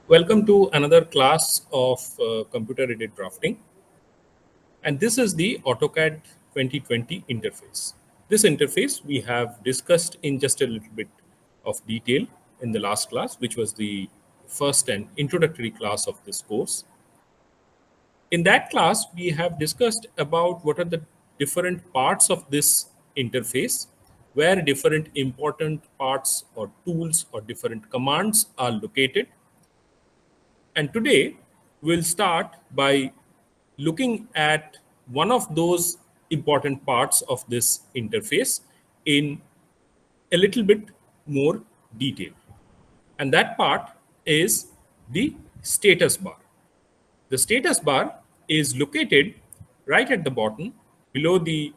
Welcome to another class of computer-aided drafting. And this is the AutoCAD 2020 interface. This interface we have discussed in just a little bit of detail in the last class, which was the first and introductory class of this course. In that class, we have discussed about what are the different parts of this interface, where different important parts or tools or different commands are located. And today we'll start by looking at one of those important parts of this interface in a little bit more detail. And that part is the status bar. The status bar is located right at the bottom below the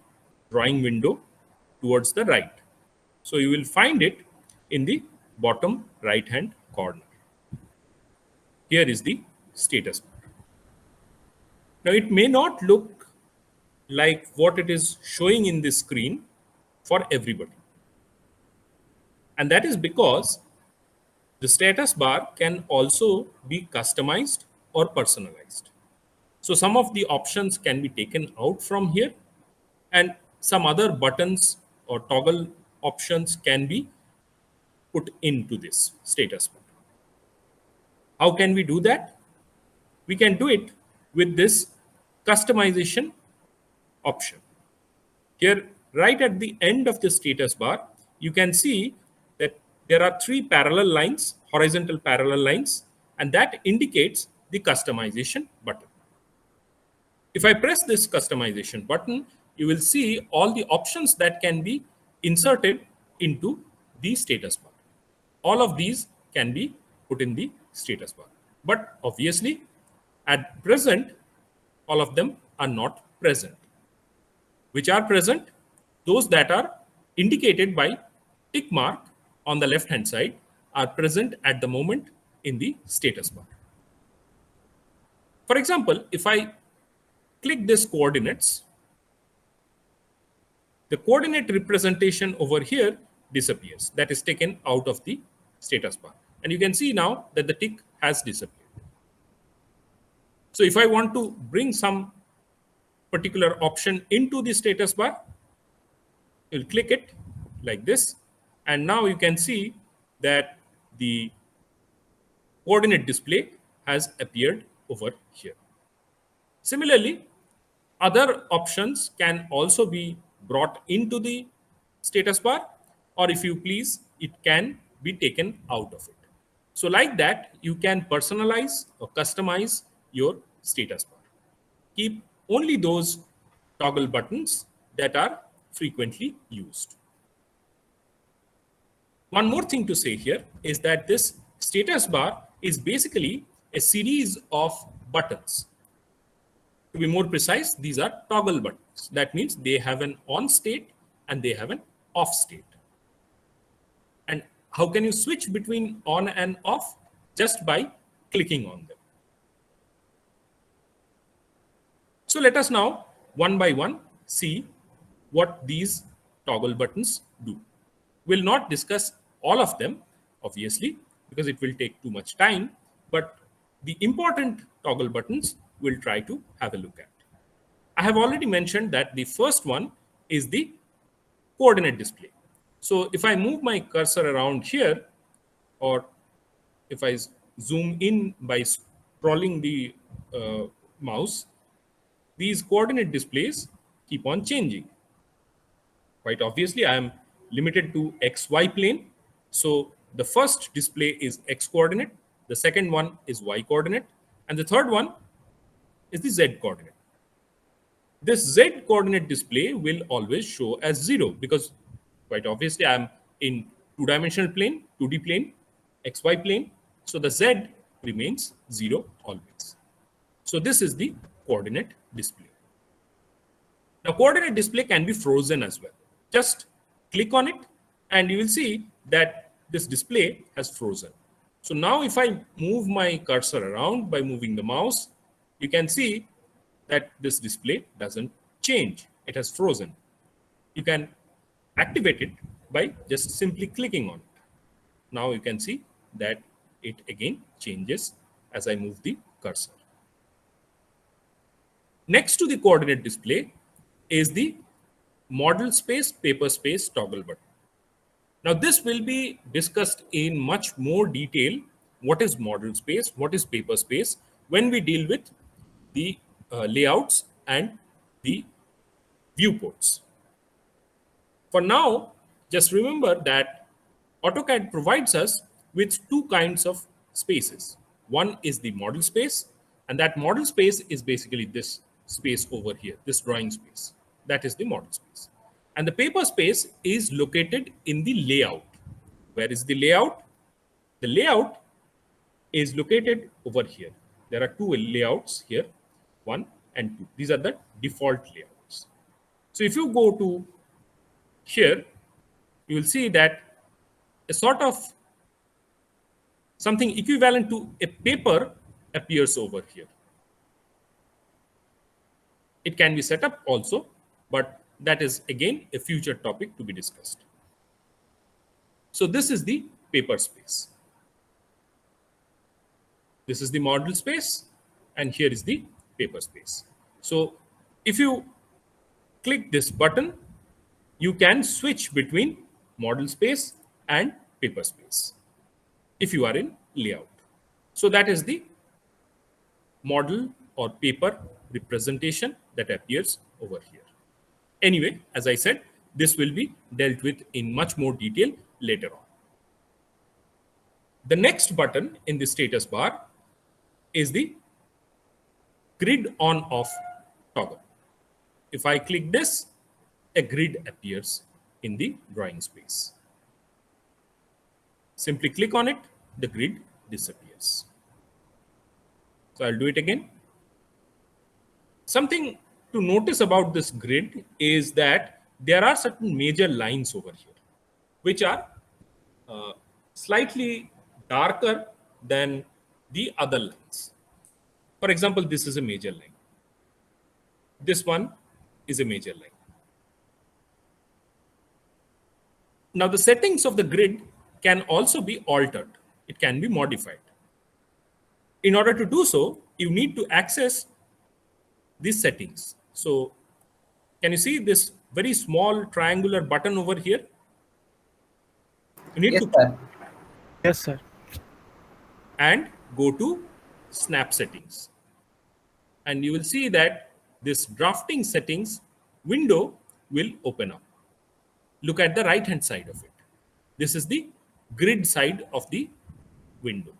drawing window towards the right. So you will find it in the bottom right hand corner. Here is the status bar. Now, it may not look like what it is showing in the screen for everybody. And that is because the status bar can also be customized or personalized. So some of the options can be taken out from here, and some other buttons or toggle options can be put into this status bar. How can we do that? We can do it with this customization option. Here, right at the end of the status bar, you can see that there are three parallel lines, horizontal parallel lines, and that indicates the customization button. If I press this customization button, you will see all the options that can be inserted into the status bar. All of these can be put in the status bar. But obviously, at present, all of them are not present. Which are present? Those that are indicated by tick mark on the left hand side are present at the moment in the status bar. For example, if I click this coordinates, the coordinate representation over here disappears. That is taken out of the status bar. And you can see now that the tick has disappeared. So if I want to bring some particular option into the status bar, you'll click it like this, and now you can see that the coordinate display has appeared over here. Similarly, other options can also be brought into the status bar, or if you please, it can be taken out of it. So like that, you can personalize or customize your status bar. Keep only those toggle buttons that are frequently used. One more thing to say here is that this status bar is basically a series of buttons. To be more precise, these are toggle buttons. That means they have an on state and they have an off state. And how can you switch between on and off? Just by clicking on them. So let us now one by one see what these toggle buttons do. We'll not discuss all of them, obviously, because it will take too much time, but the important toggle buttons we'll try to have a look at. I have already mentioned that the first one is the coordinate display. So if I move my cursor around here, or if I zoom in by scrolling the mouse, these coordinate displays keep on changing. Quite obviously, I am limited to XY plane. So the first display is X coordinate, the second one is Y coordinate, and the third one is the Z coordinate. This Z coordinate display will always show as 0 because quite obviously I am in two-dimensional plane, 2D plane, XY plane. So the Z remains 0 always. So this is the coordinate display. Now coordinate display can be frozen as well. Just click on it and you will see that this display has frozen. So now if I move my cursor around by moving the mouse, you can see that this display doesn't change. It has frozen. You can activate it by just simply clicking on it. Now you can see that it again changes as I move the cursor. Next to the coordinate display is the model space, paper space toggle button. Now, this will be discussed in much more detail. What is model space? What is paper space? When we deal with the layouts and the viewports. For now, just remember that AutoCAD provides us with two kinds of spaces. One is the model space, and that model space is basically this space over here, this drawing space. That is the model space. And the paper space is located in the layout. Where is the layout? The layout is located over here. There are two layouts here, 1 and 2. These are the default layouts. So if you go to here, you will see that a sort of something equivalent to a paper appears over here. It can be set up also, but that is again a future topic to be discussed. So this is the paper space. This is the model space, and here is the paper space. So if you click this button, you can switch between model space and paper space if you are in layout. So that is the model or paper representation that appears over here. Anyway, as I said, this will be dealt with in much more detail later on. The next button in the status bar is the grid on off toggle. If I click this, a grid appears in the drawing space. Simply click on it, the grid disappears. So I'll do it again. Something to notice about this grid is that there are certain major lines over here, which are slightly darker than the other lines. For example, this is a major line. This one is a major line. Now, the settings of the grid can also be altered. It can be modified. In order to do so, you need to access these settings. So, can you see this very small triangular button over here? You need Yes, to sir. Yes, sir. and go to snap settings. And you will see that this drafting settings window will open up. Look at the right hand side of it. This is the grid side of the window.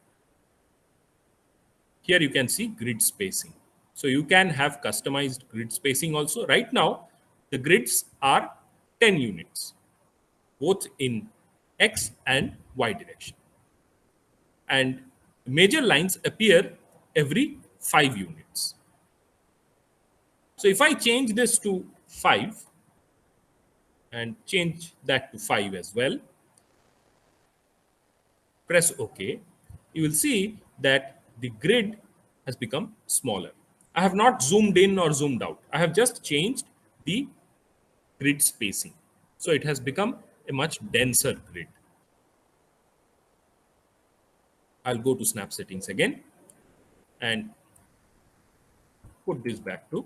Here you can see grid spacing. So you can have customized grid spacing also. Right now, the grids are 10 units, both in X and Y direction. And major lines appear every 5 units. So if I change this to 5 and change that to 5 as well, press OK, you will see that the grid has become smaller. I have not zoomed in or zoomed out. I have just changed the grid spacing. So it has become a much denser grid. I'll go to snap settings again and put this back to.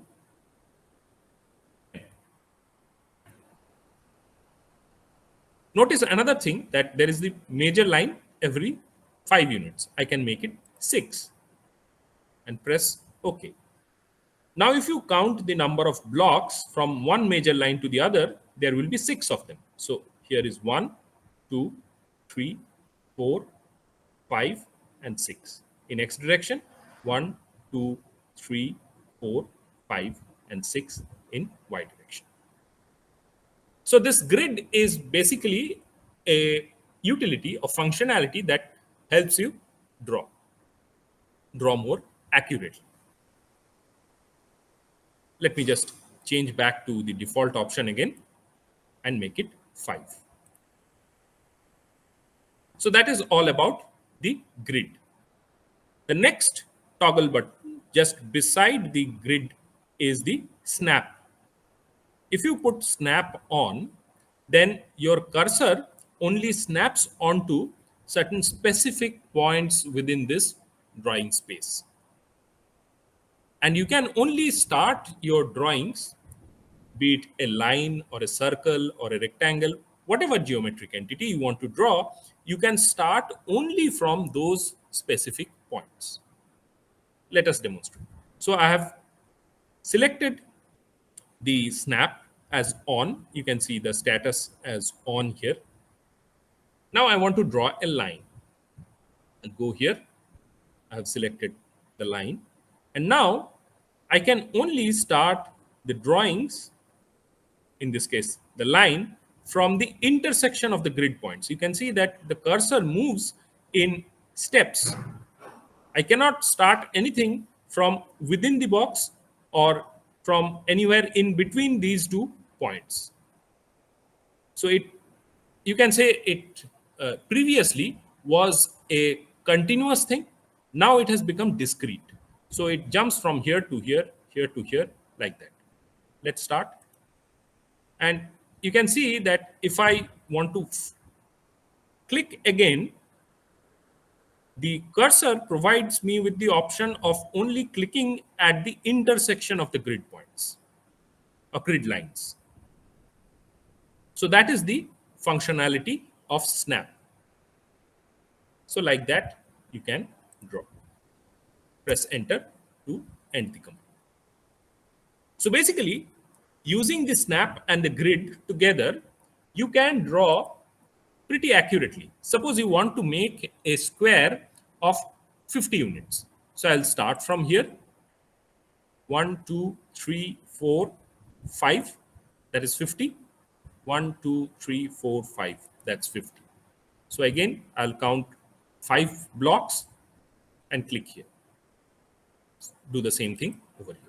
Notice another thing, that there is the major line every 5 units. I can make it 6 and press OK. Now, if you count the number of blocks from one major line to the other, there will be 6 of them. So here is 1, 2, 3, 4, 5, and 6. In X direction, 1, 2, 3, 4, 5, and 6 in Y direction. So this grid is basically a utility or functionality that helps you draw more accurately. Let me just change back to the default option again and make it 5. So that is all about the grid. The next toggle button just beside the grid is the snap. If you put snap on, then your cursor only snaps onto certain specific points within this drawing space. And you can only start your drawings, be it a line or a circle or a rectangle, whatever geometric entity you want to draw, you can start only from those specific points. Let us demonstrate. So I have selected the snap as on. You can see the status as on here. Now I want to draw a line. I'll go here. I have selected the line. And now I can only start the drawings, in this case, the line, from the intersection of the grid points. You can see that the cursor moves in steps. I cannot start anything from within the box or from anywhere in between these 2 points. So you can say it previously was a continuous thing. Now it has become discrete. So it jumps from here to here, here to here, like that. Let's start. And you can see that if I want to click again, the cursor provides me with the option of only clicking at the intersection of the grid points or grid lines. So that is the functionality of snap. So like that, you can draw. Press enter to end the command. So basically, using the snap and the grid together, you can draw pretty accurately. Suppose you want to make a square of 50 units. So I'll start from here. 1, 2, 3, 4, 5. That is 50. 1, 2, 3, 4, 5. That's 50. So again, I'll count 5 blocks and click here. Do the same thing over here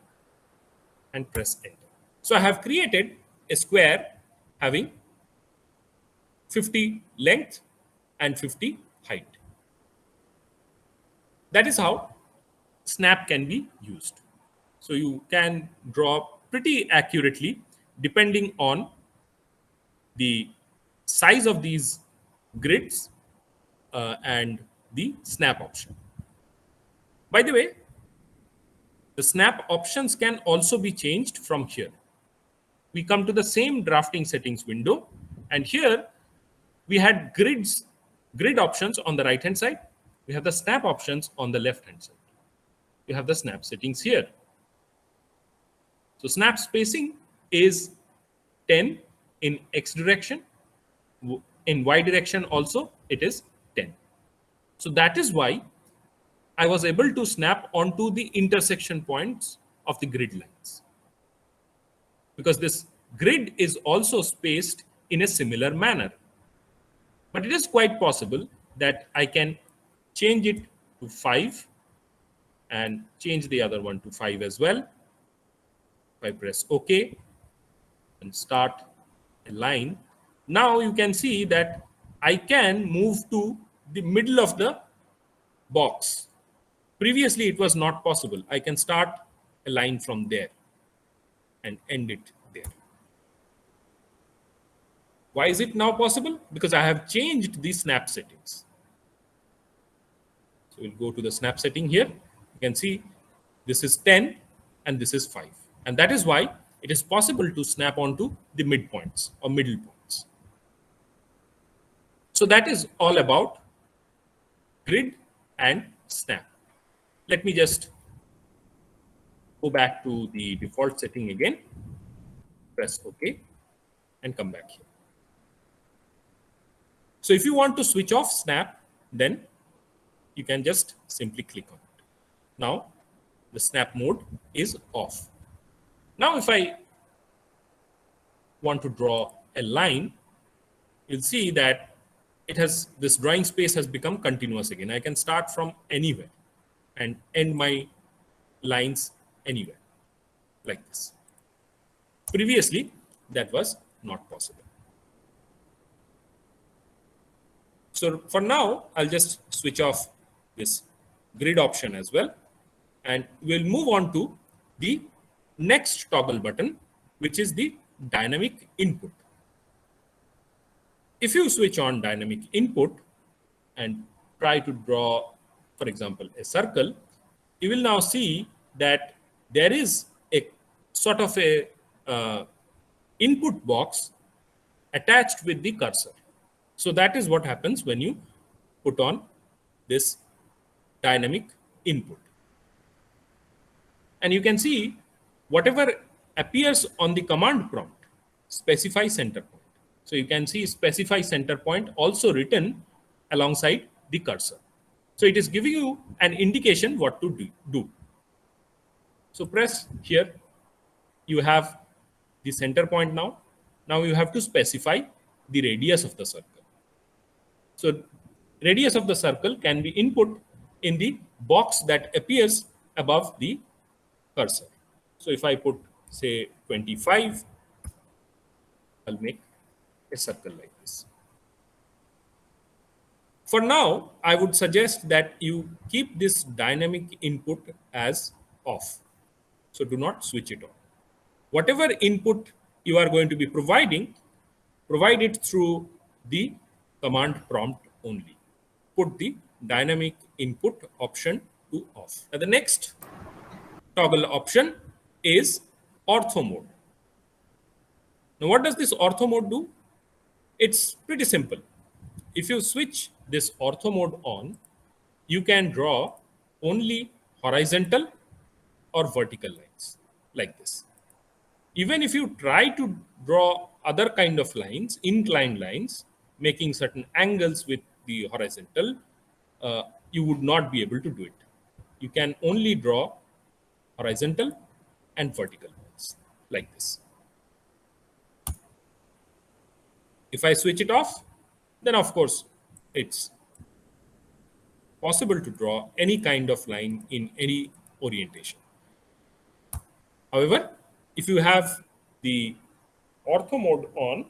and press enter. So I have created a square having 50 length and 50 height. That is how snap can be used. So you can draw pretty accurately depending on the size of these grids and the snap option. By the way, the snap options can also be changed from here. We come to the same drafting settings window, and here we had grid options on the right hand side. We have the snap options on the left hand side. We have the snap settings here. So snap spacing is 10 in X direction. In Y direction also it is 10. So that is why I was able to snap onto the intersection points of the grid lines, because this grid is also spaced in a similar manner. But it is quite possible that I can change it to 5 and change the other one to 5 as well. If I press OK and start a line, now you can see that I can move to the middle of the box. Previously, it was not possible. I can start a line from there and end it there. Why is it now possible? Because I have changed the snap settings. So we'll go to the snap setting here. You can see this is 10 and this is 5. And that is why it is possible to snap onto the midpoints or middle points. So that is all about grid and snap. Let me just go back to the default setting again, press OK, and come back here. So if you want to switch off snap, then you can just simply click on it. Now the snap mode is off. Now if I want to draw a line, you'll see that this drawing space has become continuous again. I can start from anywhere and end my lines anywhere, like this. Previously, that was not possible. So for now, I'll just switch off this grid option as well, and we'll move on to the next toggle button, which is the dynamic input. If you switch on dynamic input and try to draw for example, a circle, you will now see that there is a sort of a input box attached with the cursor. So that is what happens when you put on this dynamic input. And you can see whatever appears on the command prompt, specify center point. So you can see specify center point also written alongside the cursor. So it is giving you an indication what to do. So press here, you have the center point now. Now you have to specify the radius of the circle. So radius of the circle can be input in the box that appears above the cursor. So if I put say 25, I'll make a circle like this. For now, I would suggest that you keep this dynamic input as off. So do not switch it on. Whatever input you are going to be providing, provide it through the command prompt only. Put the dynamic input option to off. And the next toggle option is ortho mode. Now, what does this ortho mode do? It's pretty simple. If you switch this ortho mode on, you can draw only horizontal or vertical lines like this. Even if you try to draw other kind of lines, inclined lines, making certain angles with the horizontal, you would not be able to do it. You can only draw horizontal and vertical lines like this. If I switch it off, then of course it's possible to draw any kind of line in any orientation. However, if you have the ortho mode on,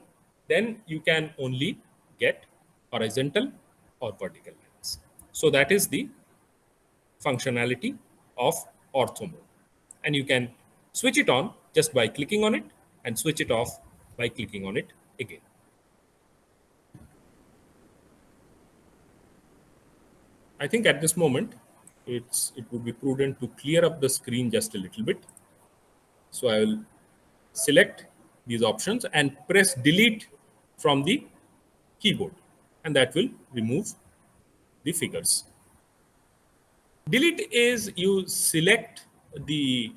then you can only get horizontal or vertical lines. So that is the functionality of ortho mode. And you can switch it on just by clicking on it and switch it off by clicking on it again. I think at this moment, it would be prudent to clear up the screen just a little bit. So I will select these options and press delete from the keyboard, and that will remove the figures. Delete is you select the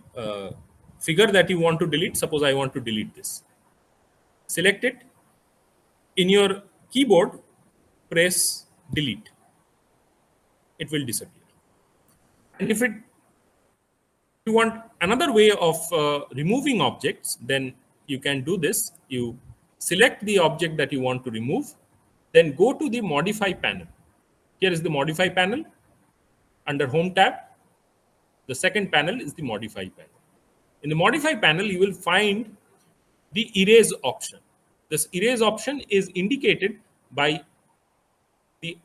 figure that you want to delete. Suppose I want to delete this. Select it. In your keyboard, press delete. It will disappear. And if you want another way of removing objects, then you can do this. You select the object that you want to remove, then go to the modify panel. Here is the modify panel. Under home tab, the second panel is the modify panel. In the modify panel, you will find the erase option. This erase option is indicated by the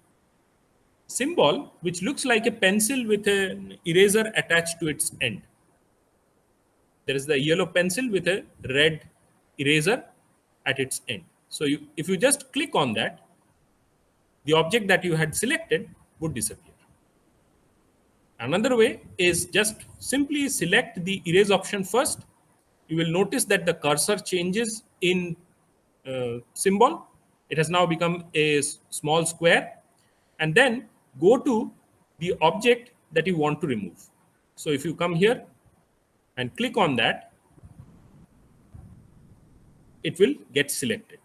symbol which looks like a pencil with an eraser attached to its end. There is the yellow pencil with a red eraser at its end. So if you just click on that, the object that you had selected would disappear. Another way is just simply select the erase option first. You will notice that the cursor changes in symbol. It has now become a small square, and then go to the object that you want to remove. So if you come here and click on that, it will get selected.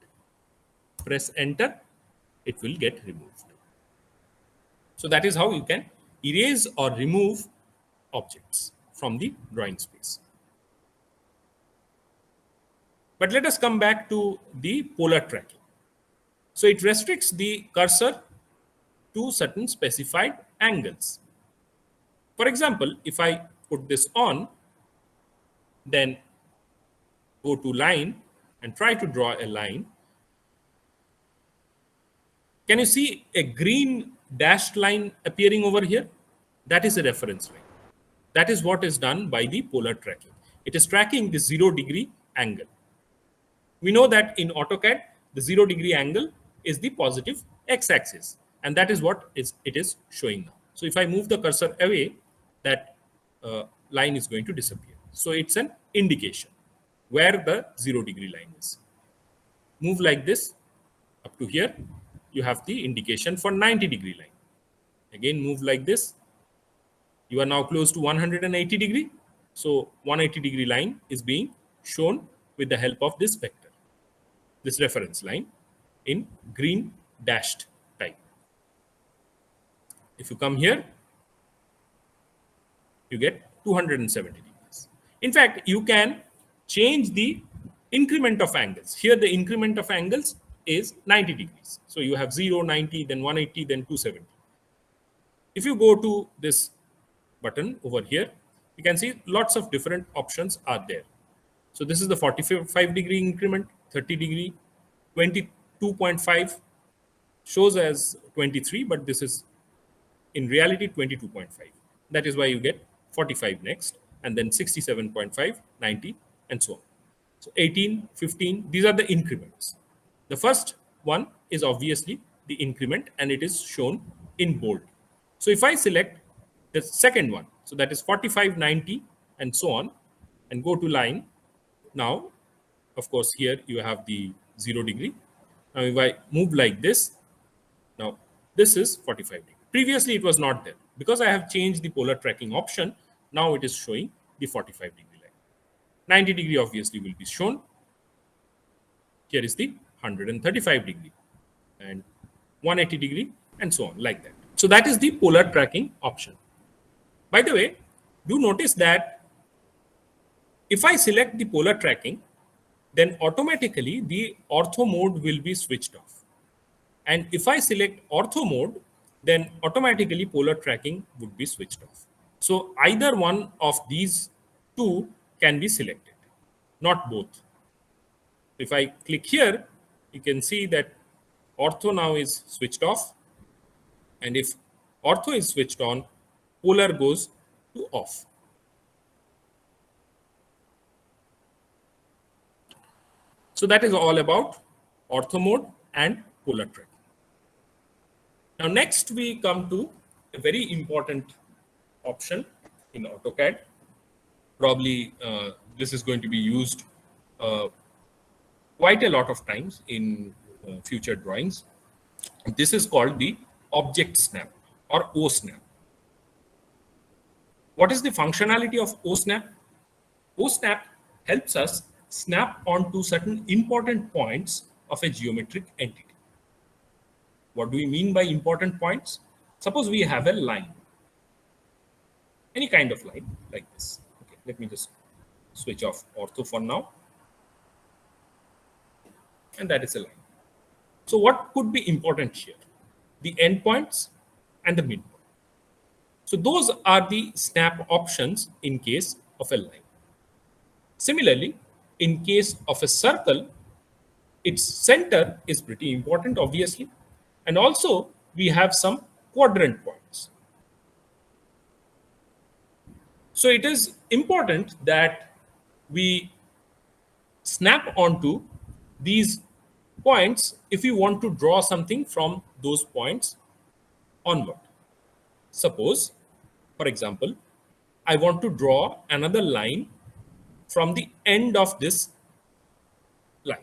Press enter, it will get removed. So that is how you can erase or remove objects from the drawing space. But let us come back to the polar tracking. So it restricts the cursor to certain specified angles. For example, if I put this on, then go to line and try to draw a line. Can you see a green dashed line appearing over here? That is a reference line. That is what is done by the polar tracking. It is tracking the 0-degree angle. We know that in AutoCAD, the 0-degree angle is the positive x-axis, and that is what it is showing now. So if I move the cursor away, that line is going to disappear. So it's an indication where the 0-degree line is. Move like this up to here, you have the indication for 90-degree line. Again, move like this. You are now close to 180-degree. So 180-degree line is being shown with the help of this vector, this reference line in green dashed type. If you come here, you get 270 degrees. In fact, you can change the increment of angles. Here, the increment of angles is 90 degrees. So you have 0, 90, then 180, then 270. If you go to this button over here, you can see lots of different options are there. So this is the 45-degree increment, 30-degree, 22.5 shows as 23, but this is in reality 22.5. That is why you get 45 next, and then 67.5, 90, and so on. So 18, 15, these are the increments. The first one is obviously the increment, and it is shown in bold. So if I select the second one, so that is 45, 90, and so on, and go to line, now, of course, here you have the 0-degree. Now, if I move like this, now this is 45 degree. Previously, it was not there. Because I have changed the polar tracking option, now it is showing the 45-degree line. 90-degree obviously will be shown. Here is the 135-degree and 180-degree and so on, like that. So that is the polar tracking option. By the way, do notice that if I select the polar tracking, then automatically the ortho mode will be switched off. And if I select ortho mode, then automatically polar tracking would be switched off. So either one of these two can be selected, not both. If I click here, you can see that ortho now is switched off. And if ortho is switched on, polar goes to off. So that is all about ortho mode and polar tracking. Now, next we come to a very important option in AutoCAD. Probably this is going to be used quite a lot of times in future drawings. This is called the object snap or OSnap. What is the functionality of OSnap? OSnap helps us snap onto certain important points of a geometric entity. What do we mean by important points? Suppose we have a line, any kind of line like this. Okay, let me just switch off ortho for now. And that is a line. So what could be important here? The endpoints and the midpoint. So those are the snap options in case of a line. Similarly, in case of a circle, its center is pretty important, obviously. And also, we have some quadrant points. So it is important that we snap onto these points if we want to draw something from those points onward. Suppose, for example, I want to draw another line from the end of this line.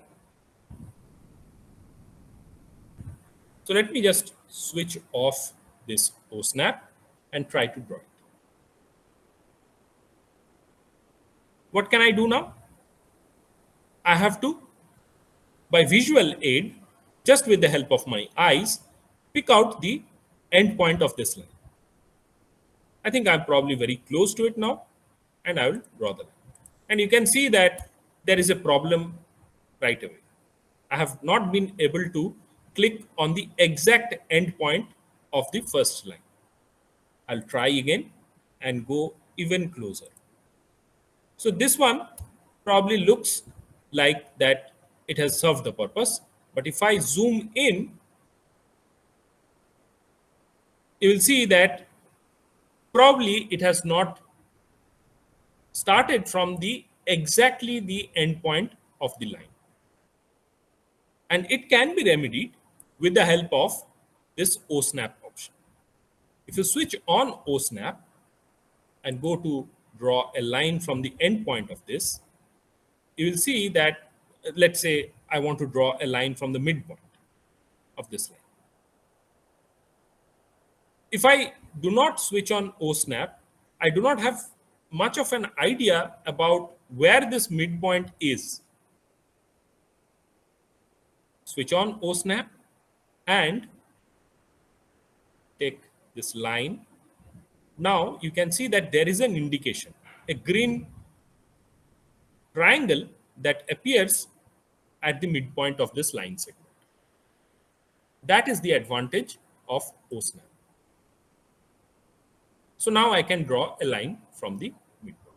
So let me just switch off this OSnap and try to draw it. What can I do now? I have to, by visual aid, just with the help of my eyes, pick out the end point of this line. I think I'm probably very close to it now, and I will draw the line. And you can see that there is a problem right away. I have not been able to click on the exact end point of the first line. I'll try again and go even closer. So this one probably looks like that it has served the purpose. But if I zoom in, you will see that probably it has not started from exactly the end point of the line. And it can be remedied with the help of this OSnap option. If you switch on OSNAP and go to draw a line from the endpoint of this, you will see that, let's say I want to draw a line from the midpoint of this line. If I do not switch on OSNAP, I do not have much of an idea about where this midpoint is. Switch on OSNAP and take this line. Now you can see that there is an indication, a green triangle that appears at the midpoint of this line segment. That is the advantage of OSNAP. So now I can draw a line from the midpoint.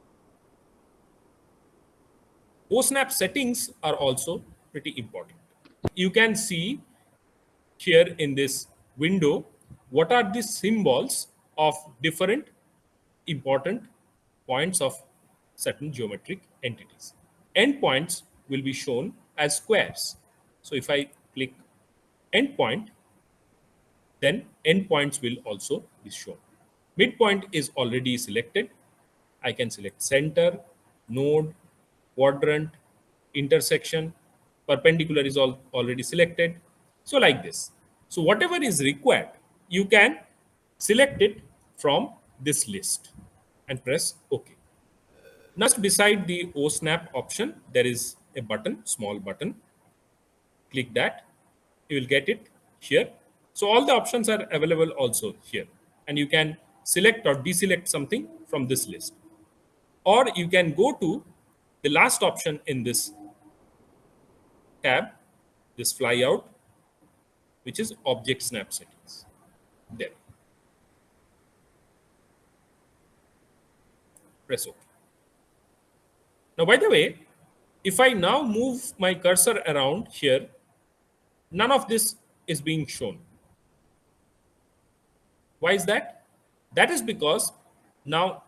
OSNAP settings are also pretty important. You can see here in this window what are the symbols of different important points of certain geometric entities. Endpoints will be shown as squares. So if I click endpoint, then endpoints will also be shown. Midpoint is already selected. I can select center, node, quadrant, intersection, perpendicular is already selected. So like this. So whatever is required, you can select it from this list and press OK. Now, just beside the OSNAP option, there is a button, small button. Click that. You will get it here. So all the options are available also here. And you can select or deselect something from this list. Or you can go to the last option in this tab, this flyout, which is object snap settings. There. Press OK. Now, by the way, if I now move my cursor around here, none of this is being shown. Why is that? That is because now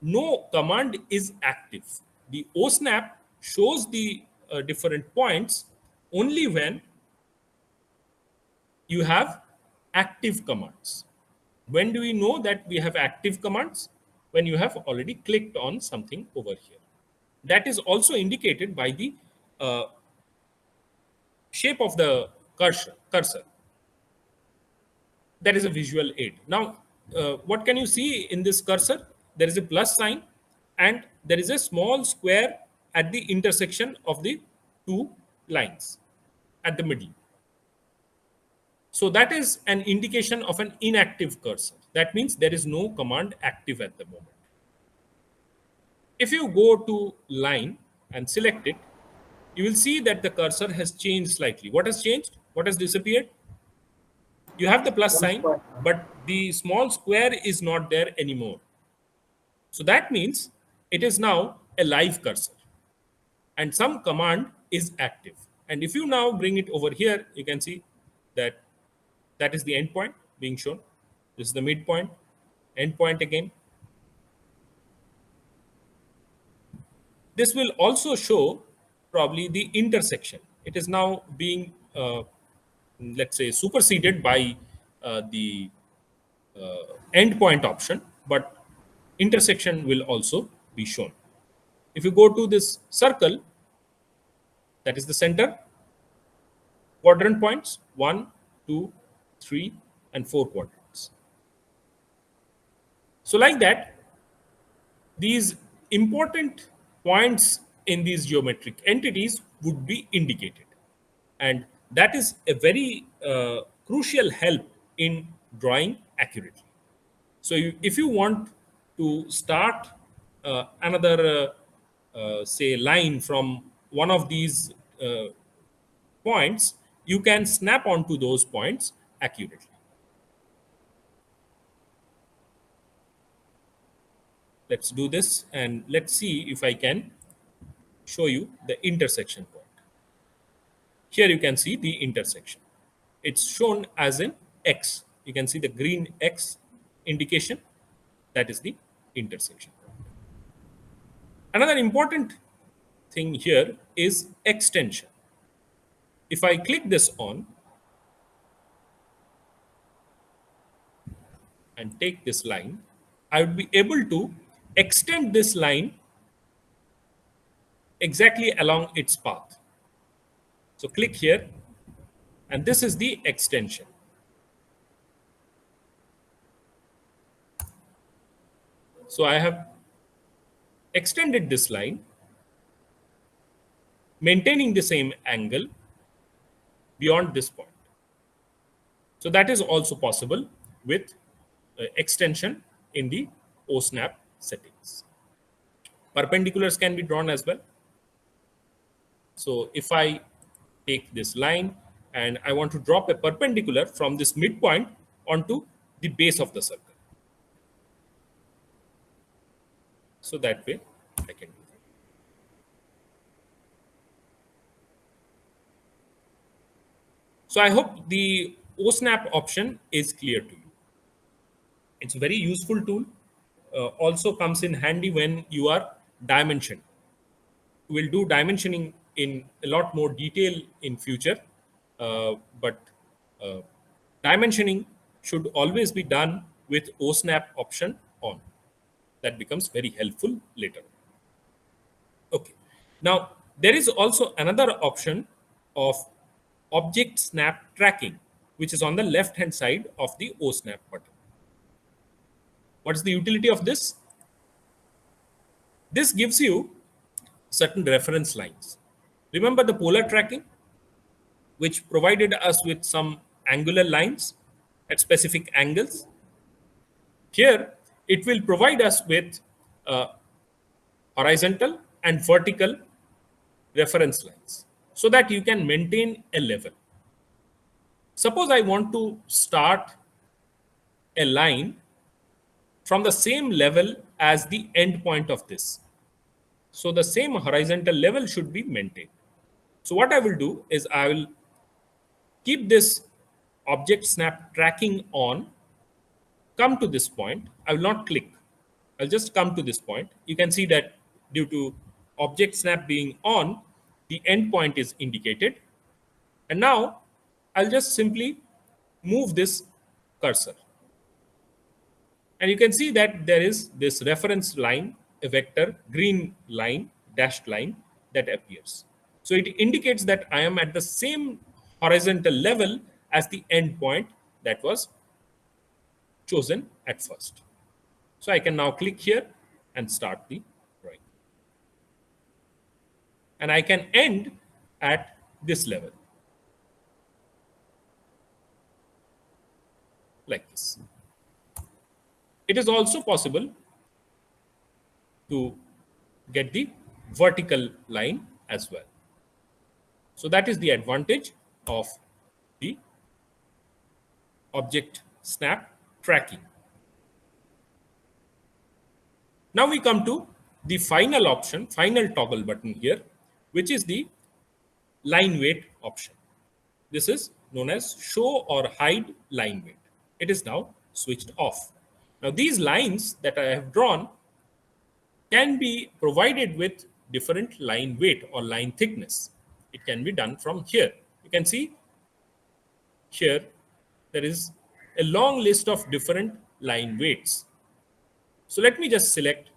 no command is active. The OSNAP shows the different points only when you have active commands. When do we know that we have active commands? When you have already clicked on something over here. That is also indicated by the shape of the cursor. That is a visual aid. Now, what can you see in this cursor? There is a plus sign and there is a small square at the intersection of the two lines at the middle. So that is an indication of an inactive cursor. That means there is no command active at the moment. If you go to line and select it, you will see that the cursor has changed slightly. What has changed? What has disappeared? You have the plus sign, but the small square is not there anymore. So that means it is now a live cursor and some command is active. And if you now bring it over here, you can see that that is the endpoint being shown. This is the midpoint, endpoint again. This will also show probably the intersection. It is now being, let's say, superseded by the endpoint option, but intersection will also be shown. If you go to this circle, that is the center, quadrant points 1, 2, 3, and 4 quadrants. So, like that, these important points in these geometric entities would be indicated. And that is a very crucial help in drawing accurately. So if you want to start another, say, line from one of these points, you can snap onto those points accurately. Let's do this and let's see if I can show you the intersection point. Here you can see the intersection. It's shown as an X. You can see the green X indication. That is the intersection point. Another important thing here is extension. If I click this on and take this line, I would be able to extend this line exactly along its path. So click here, and this is the extension. So I have extended this line, maintaining the same angle beyond this point. So that is also possible with extension in the OSNAP settings. Perpendiculars can be drawn as well. So if I take this line and I want to drop a perpendicular from this midpoint onto the base of the circle. So that way I can do that. So I hope the OSNAP option is clear to you. It's a very useful tool. Also comes in handy when you are dimension. We'll do dimensioning in a lot more detail in future, but uh, dimensioning should always be done with OSNAP option on. That becomes very helpful later. Okay. Now, there is also another option of object snap tracking, which is on the left hand side of the OSNAP button. What is the utility of this? This gives you certain reference lines. Remember the polar tracking, which provided us with some angular lines at specific angles? Here, it will provide us with uh, horizontal and vertical reference lines so that you can maintain a level. Suppose I want to start a line from the same level as the end point of this. So the same horizontal level should be maintained. So what I will do is I will keep this object snap tracking on, come to this point. I will not click. I'll just come to this point. You can see that due to object snap being on, the end point is indicated. And now I'll just simply move this cursor. And you can see that there is this reference line, a vector, green line, dashed line that appears. So it indicates that I am at the same horizontal level as the end point that was chosen at first. So I can now click here and start the drawing. And I can end at this level, like this. It is also possible to get the vertical line as well. So that is the advantage of the object snap tracking. Now we come to the final option, final toggle button here, which is the line weight option. This is known as show or hide line weight. It is now switched off. Now these lines that I have drawn can be provided with different line weight or line thickness. It can be done from here. You can see here there is a long list of different line weights. So let me just select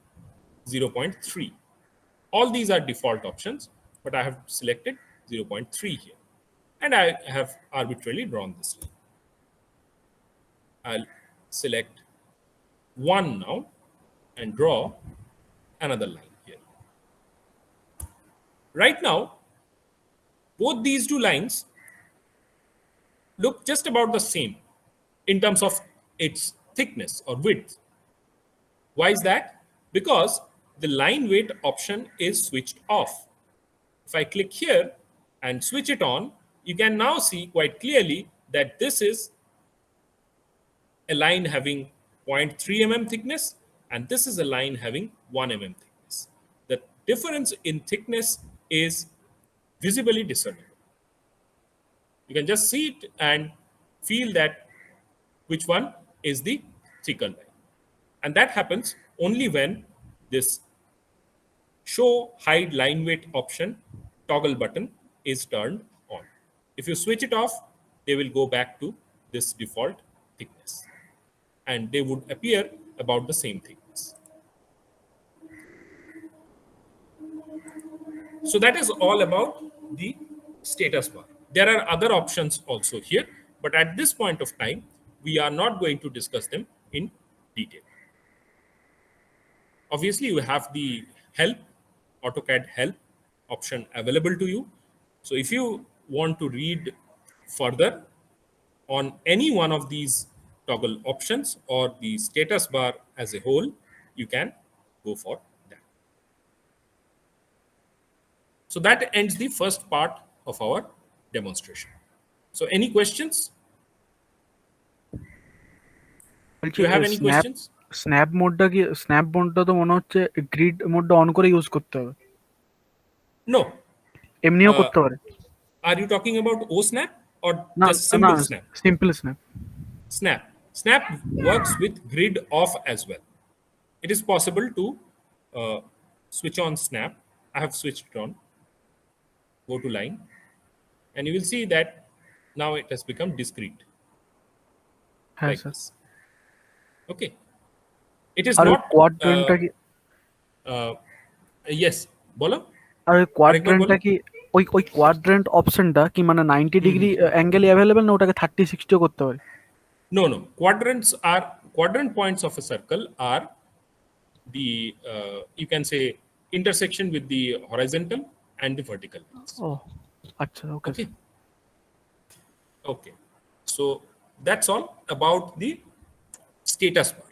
0.3. All these are default options, but I have selected 0.3 here. And I have arbitrarily drawn this line. I'll select 1 now and draw another line here. Right now, both these two lines look just about the same in terms of its thickness or width. Why is that? Because the line weight option is switched off. If I click here and switch it on, you can now see quite clearly that this is a line having 0.3 mm thickness, and this is a line having 1 mm thickness. The difference in thickness is visibly discernible. You can just see it and feel that which one is the thicker line. And that happens only when this show hide line weight option toggle button is turned on. If you switch it off, they will go back to this default thickness. and they would appear about the same thickness. So that is all about the status bar. There are other options also here, but at this point of time, we are not going to discuss them in detail. Obviously, you have the help, AutoCAD help option available to you. So if you want to read further on any one of these toggle options or the status bar as a whole, you can go for that. So that ends the first part of our demonstration. So any questions? বলছি Do you have any snap questions? Snap মোডটা কি, snap মোডটা তো মনে হচ্ছে grid মোডটা on করে use করতে হবে, No. এমনিও Uh, করতে পারে? are you talking about OSnap or না just না, simple snap? Simple snap. Snap. Snap works with grid off as well. It is possible to switch on Snap. I have switched it on. Go to line, and you will see that now it has become discrete হ্যাঁ like sir. this. Okay. It is আর ওই not. কোয়াড্রেন্টটা কি, Uh, yes. Bolo. আর ওই আরেকবার কোয়াড্রেন্টটা বলো। কি, ওই ওই quadrant অপশনটা কি মানে 90 ডিগ্রি অ্যাঙ্গেল অ্যাভেলেবেল, না ওটাকে 30-60ও করতে পারে? No, no. Quadrant points of a circle are the you can say intersection with the horizontal and the vertical lines. ও আচ্ছা, ওকে Okay. Sir. Okay. So that's all about the status bar.